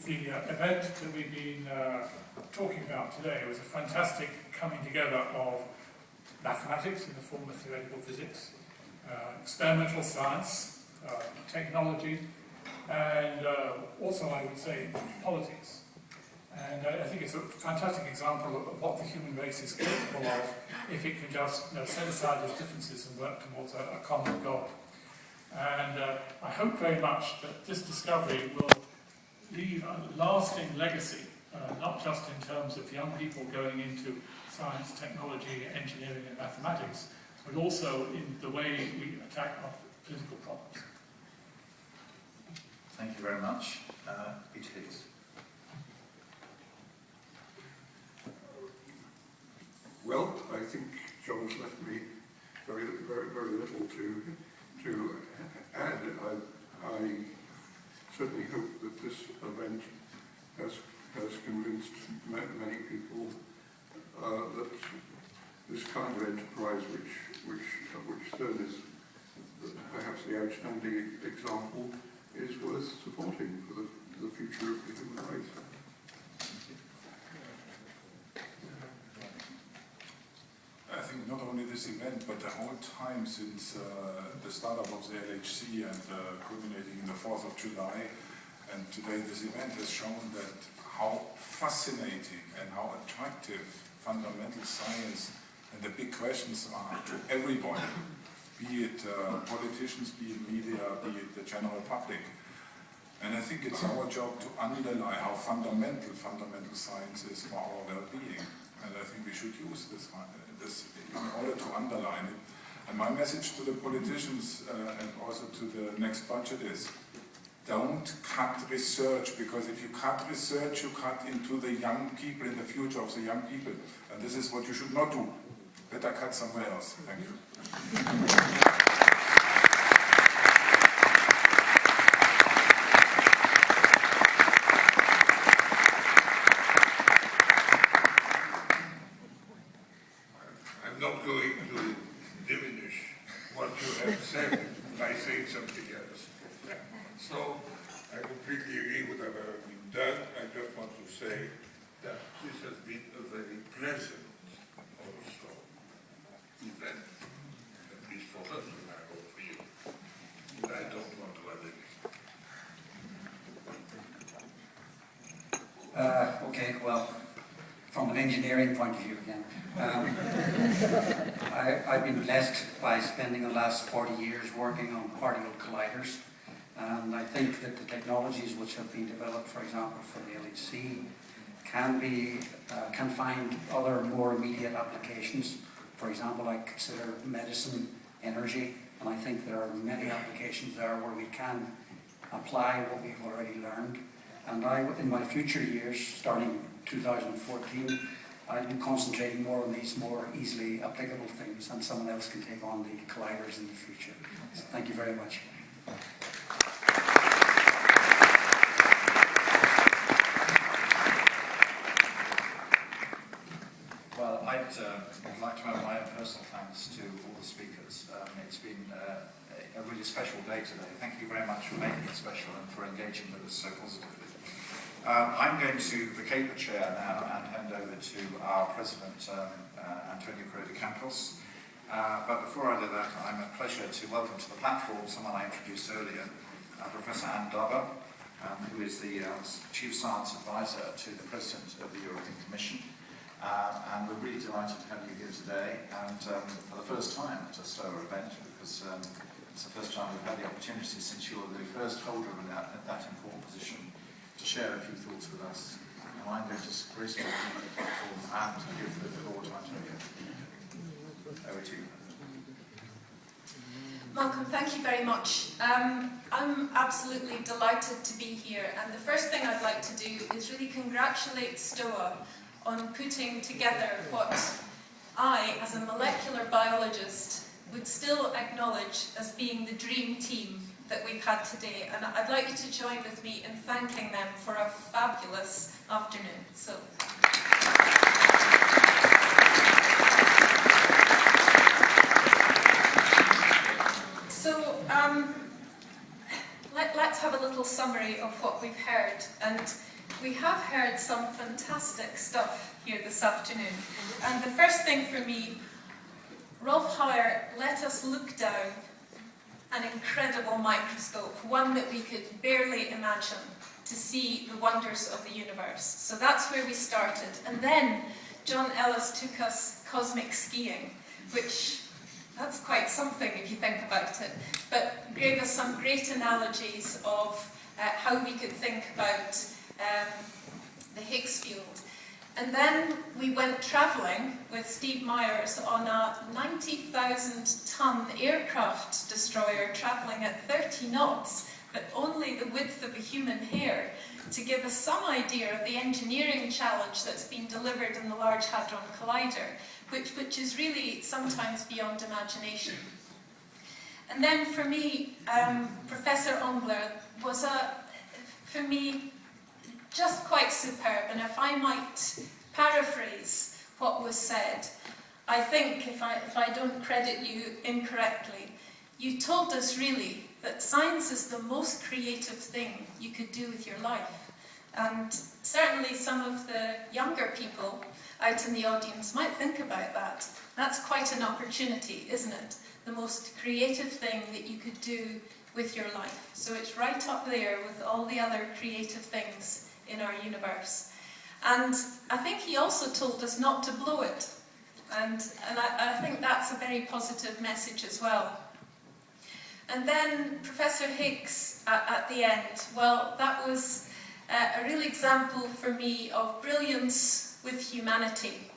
the event that we've been talking about today was a fantastic coming together of mathematics in the form of theoretical physics, experimental science, technology, and also, I would say, politics. And I think it's a fantastic example of what the human race is capable of if it can just set aside its differences and work towards a common goal. And I hope very much that this discovery will leave a lasting legacy, not just in terms of young people going into science, technology, engineering and mathematics, but also in the way we attack our political problems. Thank you very much. Peter Higgs. Well, I think John's left me very little to add. I certainly hope that this event has convinced many people that this kind of enterprise, which CERN is perhaps the outstanding example, is worth supporting for the future of the human race. I think not only this event, but the whole time since the startup of the LHC and culminating in the 4th of July, and today this event has shown that how fascinating and how attractive fundamental science and the big questions are to everybody, be it politicians, be it media, be it the general public. And I think it's our job to underline how fundamental science is for our well-being. And I think we should use this in order to underline it. And my message to the politicians and also to the next budget is, don't cut research, because if you cut research, you cut into the young people, in the future of the young people. And this is what you should not do. Better cut somewhere else. Thank you. Not going to diminish what you have said by saying something else. So I completely agree with whatever has been done. I just want to say that this has been a very pleasant also event, at least for us, and I hope for you. But I don't want to add anything. Okay, well, from an engineering point of view again. I've been blessed by spending the last 40 years working on particle colliders, and I think that the technologies which have been developed, for example, for the LHC, can find other more immediate applications. For example, I consider medicine energy, and I think there are many applications there where we can apply what we've already learned. And in my future years, starting 2014, I'll be concentrating more on these more easily applicable things, and someone else can take on the colliders in the future. So thank you very much. Well, I'd like to add my own personal thanks to all the speakers. It's been a really special day today. Thank you very much for making it special and for engaging with us so positively. I'm going to vacate the chair now and hand over to our President, Antonio de Campos. But before I do that, I'm a pleasure to welcome to the platform someone I introduced earlier, Professor Anne Dubber, who is the Chief Science Advisor to the President of the European Commission. And we're really delighted to have you here today, and for the first time at a STOA event, because it's the first time we've had the opportunity since you were the first holder of that important position to share a few thoughts with us. And I'm going to gracefully leave the platform and give the floor to Antonio. Over to you. Malcolm, thank you very much. I'm absolutely delighted to be here, and the first thing I'd like to do is really congratulate STOA on putting together what I, as a molecular biologist, would still acknowledge as being the dream team that we've had today, and I'd like you to join with me in thanking them for a fabulous afternoon. So, let's have a little summary of what we've heard. And we have heard some fantastic stuff here this afternoon. And the first thing for me, Rolf Heuer let us look down an incredible microscope, one that we could barely imagine, to see the wonders of the universe. So that's where we started. And then John Ellis took us cosmic skiing, which that's quite something if you think about it, but gave us some great analogies of how we could think about the Higgs field. And then we went travelling with Steve Myers on a 90,000-ton aircraft destroyer travelling at 30 knots, but only the width of a human hair, to give us some idea of the engineering challenge that's been delivered in the Large Hadron Collider, which is really sometimes beyond imagination. And then for me, Professor Englert was, for me, just quite superb. And if I might paraphrase what was said, I think, if I don't credit you incorrectly, you told us really that science is the most creative thing you could do with your life. And certainly some of the younger people out in the audience might think about that. That's quite an opportunity, isn't it? The most creative thing that you could do with your life. So it's right up there with all the other creative things in our universe. And I think he also told us not to blow it. And I think that's a very positive message as well. And then Professor Higgs at the end, well, that was a real example for me of brilliance with humanity.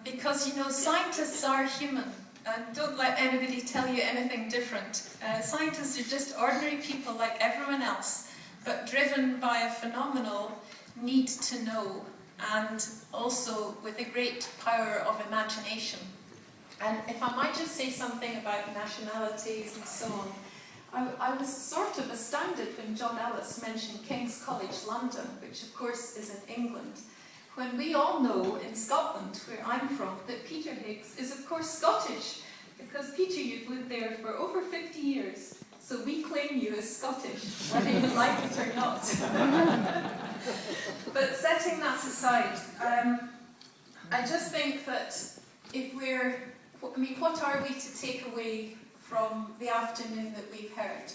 Because, you know, scientists are human, and don't let anybody tell you anything different. Scientists are just ordinary people like everyone else, but driven by a phenomenal need to know, and also with a great power of imagination. And if I might just say something about nationalities and so on, I was sort of astounded when John Ellis mentioned King's College London, which of course is in England, when we all know in Scotland, where I'm from, that Peter Higgs is of course Scottish, because Peter, you've lived there for over 50 years, so we claim you as Scottish, whether you like it or not. But setting that aside, I just think that if what are we to take away from the afternoon that we've heard?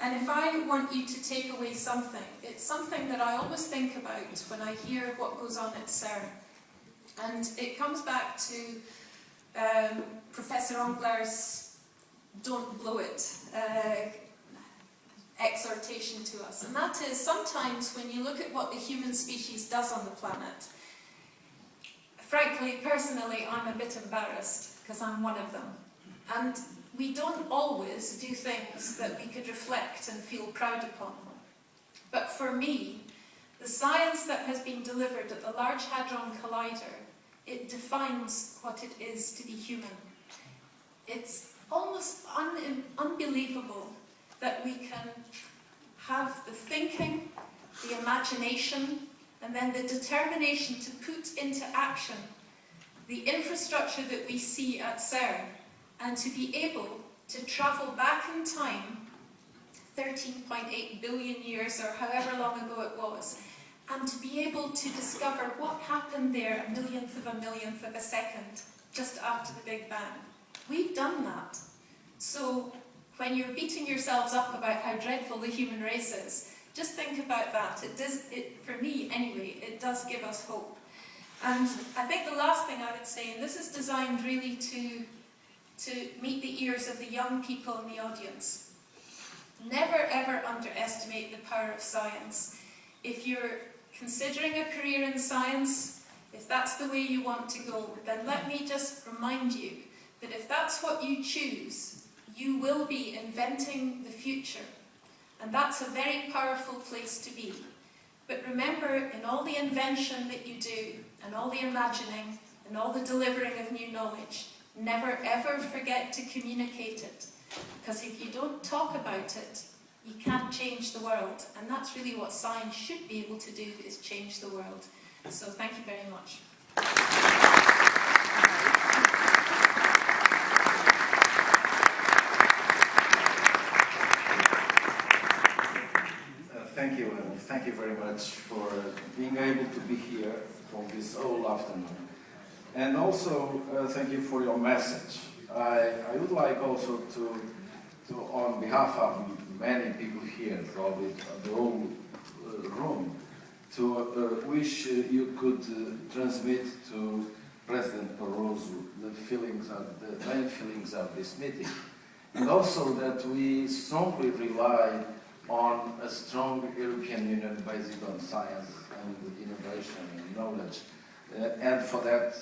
And if I want you to take away something, it's something that I always think about when I hear what goes on at CERN. And it comes back to Professor Englert's "don't blow it" exhortation to us. And that is, sometimes when you look at what the human species does on the planet, frankly, personally, I'm a bit embarrassed, because I'm one of them. And we don't always do things that we could reflect and feel proud upon. But for me, the science that has been delivered at the Large Hadron Collider, it defines what it is to be human. It's almost unbelievable that we can have the thinking, the imagination, and then the determination to put into action the infrastructure that we see at CERN, and to be able to travel back in time 13.8 billion years or however long ago it was, and to be able to discover what happened there a millionth of a second just after the Big Bang. We've done that. So when you're beating yourselves up about how dreadful the human race is, just think about that. For me anyway, it does give us hope. And I think the last thing I would say, and this is designed really to meet the ears of the young people in the audience. Never ever underestimate the power of science. If you're considering a career in science, if that's the way you want to go, then let me just remind you that if that's what you choose, you will be inventing the future. And that's a very powerful place to be. But remember, in all the invention that you do, and all the imagining, and all the delivering of new knowledge, never ever forget to communicate it. Because if you don't talk about it, you can't change the world. And that's really what science should be able to do, is change the world. So thank you very much. thank you, and thank you very much for being able to be here for this whole afternoon. And also, thank you for your message. I would like also to, on behalf of many people here, probably the whole room, to wish you could transmit to President Barroso the main feelings of this meeting. And also that we strongly rely on a strong European Union based on science and innovation and knowledge. And for that,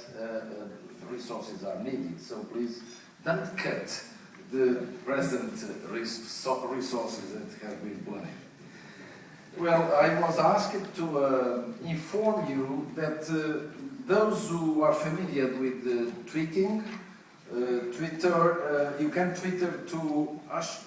resources are needed. So please don't cut the present resources that have been planned. Well, I was asked to inform you that those who are familiar with tweeting, Twitter, you can Twitter to us.